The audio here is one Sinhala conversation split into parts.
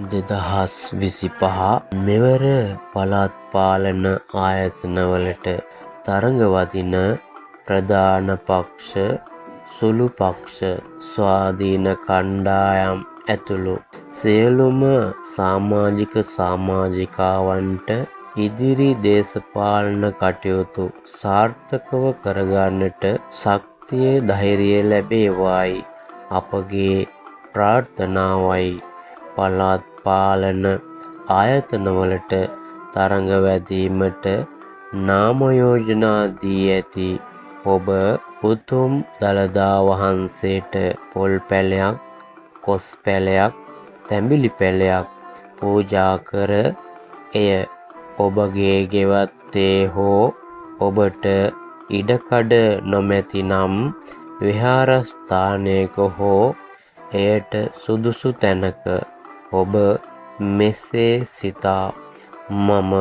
2025 මෙවර පළාත් පාලන ආයතනවලට තරඟ වදින ප්‍රධාන පක්ෂ, සුළු පක්ෂ, ස්වාධීන කණ්ඩායම් ඇතුළු සියලුම සමාජික සමාජිකාවන්ට ඉදිරි දේශපාලන කටයුතු සාර්ථකව කරගන්නට ශක්තිය ධෛර්යය ලැබේවායි අපගේ ප්‍රාර්ථනාවයි. පළාත් පාලන ආයතනවලට තරඟ වැදීමට නාම යෝජනා දී ඇති ඔබ උතුම් දළදා වහන්සේට පොල් පැලයක්, කොස් පැලයක්, තැඹිලි පැලයක් පූජා කර එය ඔබගේ ගෙවත්තේ හෝ ඔබට ඉඩකඩ නොමැතිනම් විහාරස්ථානයක හෝ එයට සුදුසු තැනක ඔබ මෙසේ සිතා මම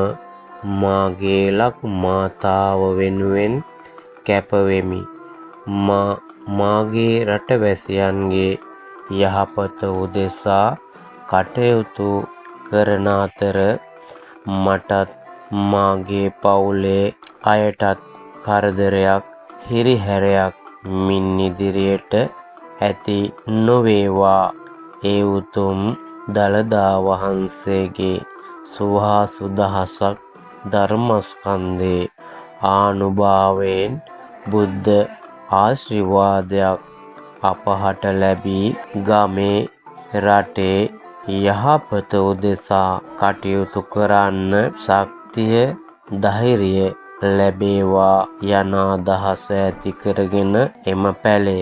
මාගේ ලකු මාතාව වෙනුවෙන් කැප වෙමි. මාගේ රටවැසියන්ගේ යහපත උදෙසා කටයුතු කරන අතර මටත් මාගේ පවුලේ අයටත් කරදරයක් හිරිහැරයක් මින් ඉදිරියට ඇති නොවේවා. ඒ උතුම් දළදා වහන්සේගේ සුවහසු දහසක් ධර්මස්කන්ධේ ආනුභාවයෙන් බුද්ධ ආශිර්වාදයක් අපහට ලැබී ගමේ රටේ යහපත උදෙසා කටයුතු කරන්න ශක්තිය ධෛර්යය ලැබේවා යන අදහස ඇති කරගෙන එම පැලය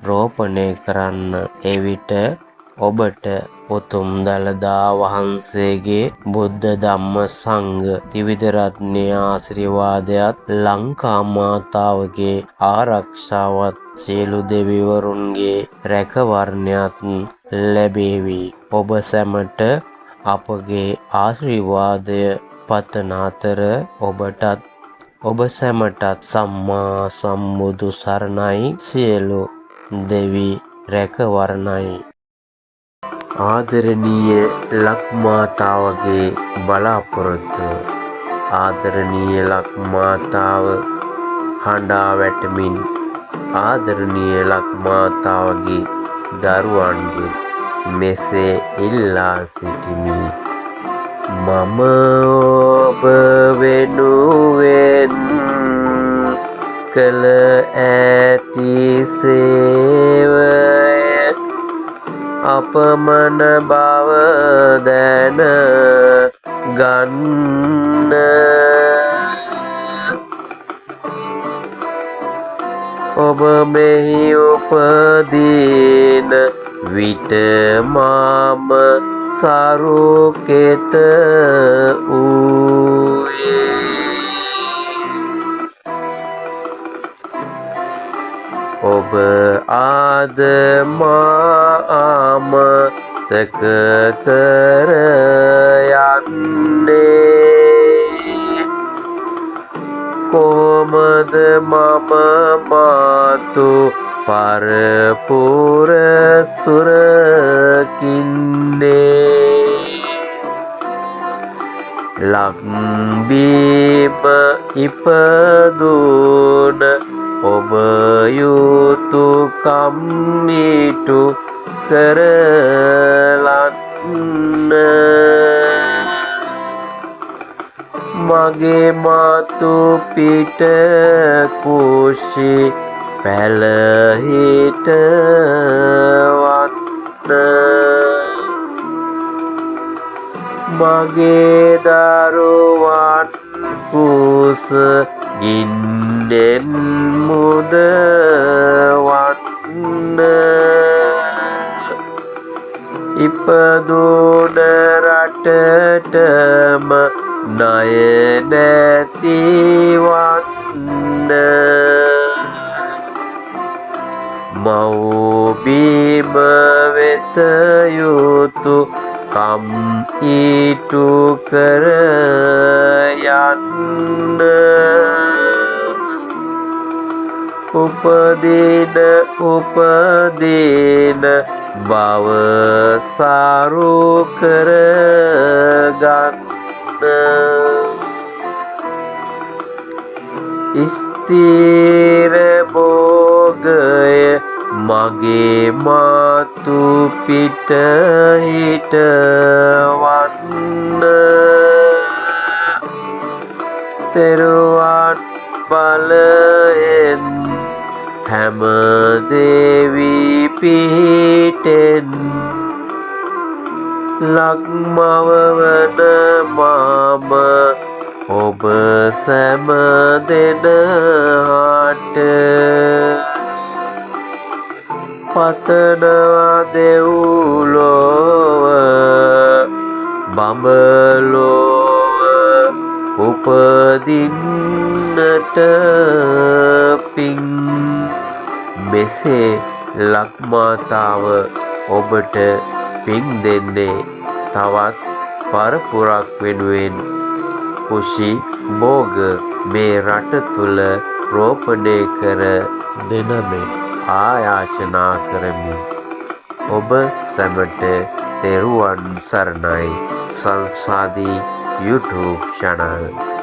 රෝපණය කරන්න. එවිට ඔබට උතුම් දළදා වහන්සේගේ බුද්ධ ධම්ම සංඝ ත්‍රිවිධ රත්නයේ ආශිර්වාදයත් ලංකා මාතාවගේ ආරක්ෂාවත් සියලු දෙවිවරුන්ගේ රැකවරණයත් ලැබේවි. ඔබ සැමට අපගේ ආශිර්වාදය පතන අතර ඔබටත් ඔබ සැමටත් සම්මා සම්බුදු සරණයි. සියලු දෙවි රැකවරණයි. ආදරණීය ලක්මාතාවගේ බලාපොරොත්තුව. ආදරණීය ලක්මාතාව හඬා වැටමින් ආදරණීය ලක්මාතාවගේ දරුවන්ගේ මෙසේ ඉල්ලා සිටිමි. මම ඔබ වෙනුවෙන් කළ ඇති සේවය අපමණ බව දැන ගන්න. ඔබ මෙහි උපදින විට මම සරුකෙත වූයේ. ඔබ ආද අමතක කර යන්නේ කොහොමද? මම මාතු පරපුර සුරකින්නේ. ලක්බිම ඉපදුන ඔබ යුතුයකම් ඉටු කරලන්න. මගේ මාතු පිට කුෂි පැලහිටවන්න. මගේ දරුවන් කුස ගින්නෙන් මුදවන්න. ඉපදුන රටටම ණය නැතිවන්න. මව්බිම වෙත යුතු කම් ඉටු කර යන්න. උපදින භව සාරු කරගන්න ස්ථිර භෝගය මගේ මාතු පිට හිටවන්න තෙරුවන් බලයෙන් හැම දේවි පිහිටෙන් ලක්මව වන මම ඔබ සැම දෙනාට පතනවා දෙව්ලොව බඹලොව උපදින්නට පිං මෙසේ ලක්මාතාව ඔබට පිං දෙන්නේ තවත් පරපුරක් වෙනුවෙන් කුෂි භෝග මේ රට තුල රෝපණය කර දෙනමෙන් ආයාචනා කරමි. ඔබ සැමට තෙරුවන් සරණයි. සංසාදී YouTube channel